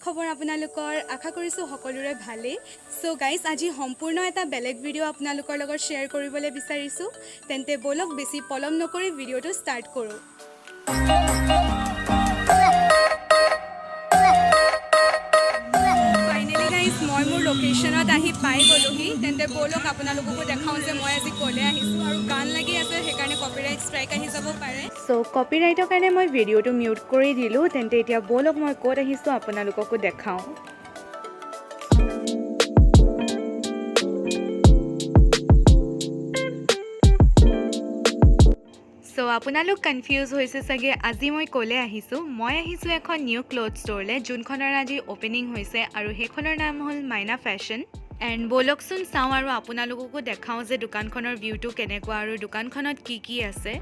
খবৰ আপোনালোকৰ আশা কৰিছোঁ সকলোৰে ভালেই সো গাইজ আজি সম্পূৰ্ণ এটা বেলেগ ভিডিঅ' আপোনালোকৰ লগত শ্বেয়াৰ কৰিবলৈ বিচাৰিছোঁ তেন্তে বলক বেছি পলম নকৰি ভিডিঅ'টো ষ্টাৰ্ট কৰোঁ ফাইনেলি গাইজ মই মোৰ লোকেশ্যনত আহি পাই গ'লোহি তেন্তে বলক আপোনালোককো দেখাওঁ যে মই আজি ক'লে আহিছোঁ আৰু গান লাগি আছে সেইকাৰণে কপিৰাইট ষ্ট্ৰাইক আহি যাব পাৰে সো কপিৰাইটৰ কাৰণে মই ভিডিঅ'টো মিউট কৰি দিলোঁ তেন্তে এতিয়া বলক মই ক'ত আহিছোঁ আপোনালোককো দেখাওঁ সো আপোনালোক কনফিউজ হৈছে চাগে আজি মই ক'লে আহিছোঁ মই আহিছোঁ এখন নিউ ক্লথ ষ্ট'ৰলৈ যোনখনৰ আজি অ'পেনিং হৈছে আৰু সেইখনৰ নাম হ'ল মাইনা ফেশ্বন এণ্ড বলকচোন চাওঁ আৰু আপোনালোককো দেখাওঁ যে দোকানখনৰ ভিউটো কেনেকুৱা আৰু দোকানখনত কি কি আছে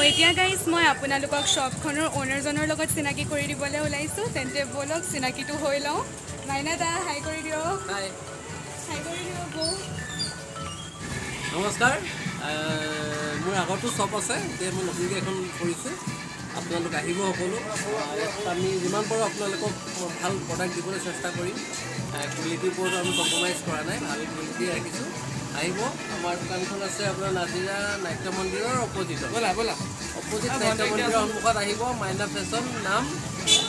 এতিয়া গাইজ মই আপোনালোকক শ্বপখনৰ অ'নাৰজনৰ লগত চিনাকি কৰি দিবলৈ ওলাইছোঁ তেন্তে বলক চিনাকিটো হৈ লওঁ মাইনা দা হাই কৰি দিয়ক হাই কৰি দিয়ক বৌ নমস্কাৰ মোৰ আগতো শ্বপ আছে এতিয়া মই নতুনকৈ এখন কৰিছোঁ আপোনালোক আহিব সকলো আমি যিমান পাৰোঁ আপোনালোকক ভাল প্ৰডাক্ট দিবলৈ চেষ্টা কৰিম কোৱালিটিৰ ওপৰত আমি কম্প্ৰমাইজ কৰা নাই ভাল কোৱালিটি ৰাখিছোঁ আহিব আমাৰ দোকানখন আছে আপোনাৰ নাজিৰা নাট্য মন্দিৰৰ অপজিটত অপজিট নাট্য মন্দিৰৰ সন্মুখত আহিব মাইনা ফেশ্বন নাম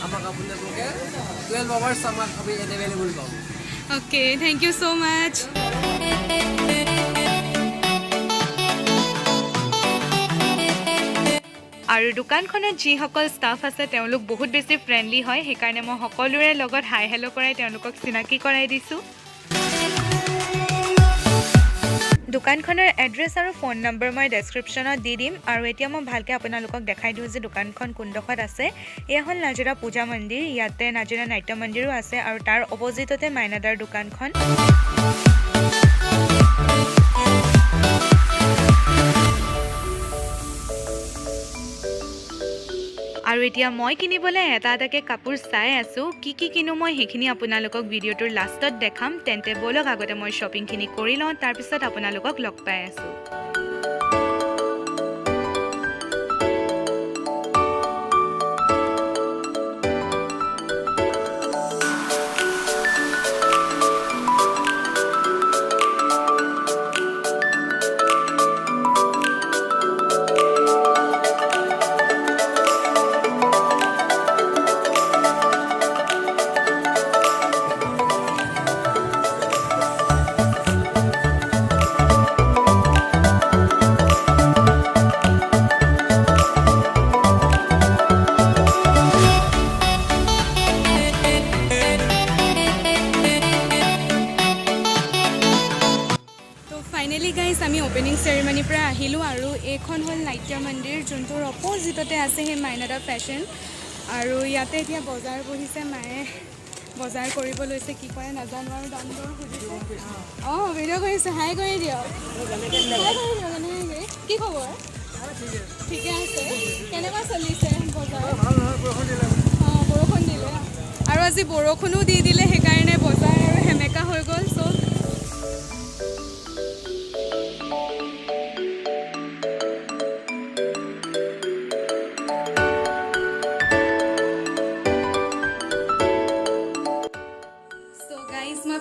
আমাক আপোনালোকে 12 আৱাৰ্ছ আমাক আমি এভেইলেবল পাব অ'কে থেংক ইউ ছ' মাছ আৰু দোকানখনত যিসকল ষ্টাফ আছে তেওঁলোক বহুত বেছি ফ্ৰেণ্ডলি হয় সেইকাৰণে মই সকলোৰে লগত হাই হেল্ল' কৰাই তেওঁলোকক চিনাকি কৰাই দিছোঁ দোকানখনৰ এড্ৰেছ আৰু ফোন নম্বৰ মই ডেছক্ৰিপশ্যনত দি দিম আৰু এতিয়া মই ভালকৈ আপোনালোকক দেখাই দিওঁ যে দোকানখন কোনডোখৰত আছে এয়া হ'ল নাজিৰা পূজা মন্দিৰ ইয়াতে নাজিৰা নাট্য মন্দিৰো আছে আৰু তাৰ অপজিটতে মাইনাদাৰ দোকানখন আৰু এতিয়া মই কিনিবলৈ এটা এটাকৈ কাপোৰ চাই আছোঁ কি কিনো মই সেইখিনি আপোনালোকক ভিডিঅ'টোৰ লাষ্টত দেখাম তেন্তে বলক আগতে মই শ্বপিংখিনি কৰি লওঁ তাৰপিছত আপোনালোকক লগ পাই আছোঁ ফাইনেলি গাইজ আমি অ'পেনিং চেৰিমনিৰ পৰা আহিলোঁ আৰু এইখন হ'ল নাইত্য মন্দিৰ যোনটোৰ অপজিটতে আছে সেই মাইনাদা ফেশ্বন আৰু ইয়াতে এতিয়া বজাৰ বহিছে মায়ে বজাৰ কৰিব লৈছে কি কৰে নাজানো আৰু দাম দৰ সুধিছে অঁ ভিডিঅ' কৰিছোঁ হাই কৰি দিয়ক কি খবৰ ঠিকে আছে কেনেকুৱা চলিছে বজাৰ অঁ বৰষুণ দিলে আৰু আজি বৰষুণো দি দিলে সেইকাৰণে বজাৰ আৰু সেমেকা হৈ গ'ল চ'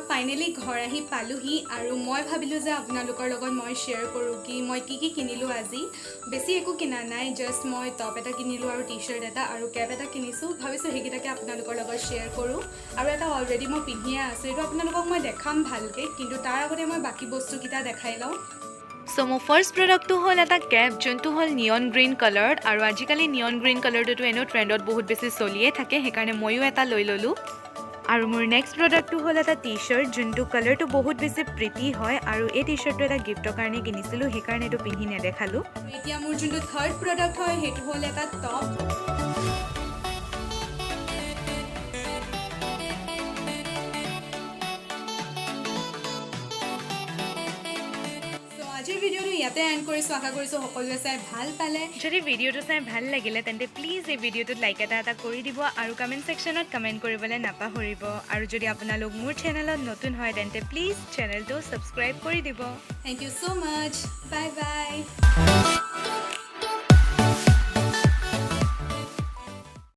ফাইনেলি ঘৰ আহি পালোহি আৰু মই ভাবিলোঁ যে আপোনালোকৰ লগত মই শ্বেয়াৰ কৰোঁ কি মই কি কিনিলোঁ আজি বেছি একো কিনা নাই জাষ্ট মই টপ এটা কিনিলোঁ আৰু টি শ্বাৰ্ট এটা আৰু কেপ এটা কিনিছোঁ ভাবিছোঁ সেইকেইটাকে আপোনালোকৰ লগত শ্বেয়াৰ কৰোঁ আৰু এটা অলৰেডি মই পিন্ধিয়ে আছোঁ এইটো আপোনালোকক মই দেখাম ভালকৈ কিন্তু তাৰ আগতে মই বাকী বস্তুকেইটা দেখাই লওঁ সো মোৰ ফাৰ্ষ্ট প্ৰডাক্টটো হ'ল এটা কেপ যোনটো হ'ল নিয়ন গ্ৰীণ কালাৰ আৰু আজিকালি নিয়ন গ্ৰীণ কালাৰটোতো এনেও ট্ৰেণ্ডত বহুত বেছি চলিয়ে থাকে সেইকাৰণে ময়ো এটা লৈ ল'লোঁ আৰু মোৰ নেক্সট প্ৰডাক্টটো হ'ল এটা টি শ্বাৰ্ট যোনটো কালাৰটো বহুত বেছি প্ৰিটি হয় আৰু এই টি শ্বাৰ্টটো এটা গিফ্টৰ কাৰণে কিনিছিলোঁ সেইকাৰণে এইটো পিন্ধি নেদেখালোঁ এতিয়া মোৰ যোনটো থাৰ্ড প্ৰডাক্ট হয় সেইটো হ'ল এটা টপ আজিৰ ভিডিঅ'টো ইয়াতে এণ্ড কৰিছোঁ আশা কৰিছোঁ সকলোৱে চাই ভাল পালে যদি ভিডিঅ'টো চাই ভাল লাগিলে তেন্তে প্লিজ এই ভিডিঅ'টোত লাইক এটা কৰি দিব আৰু কমেণ্ট ছেকশ্যনত কমেণ্ট কৰিবলৈ নাপাহৰিব আৰু যদি আপোনালোক মোৰ চেনেলত নতুন হয় তেন্তে প্লিজ চেনেলটো ছাবস্ক্ৰাইব কৰি দিব thank you so' much bye bye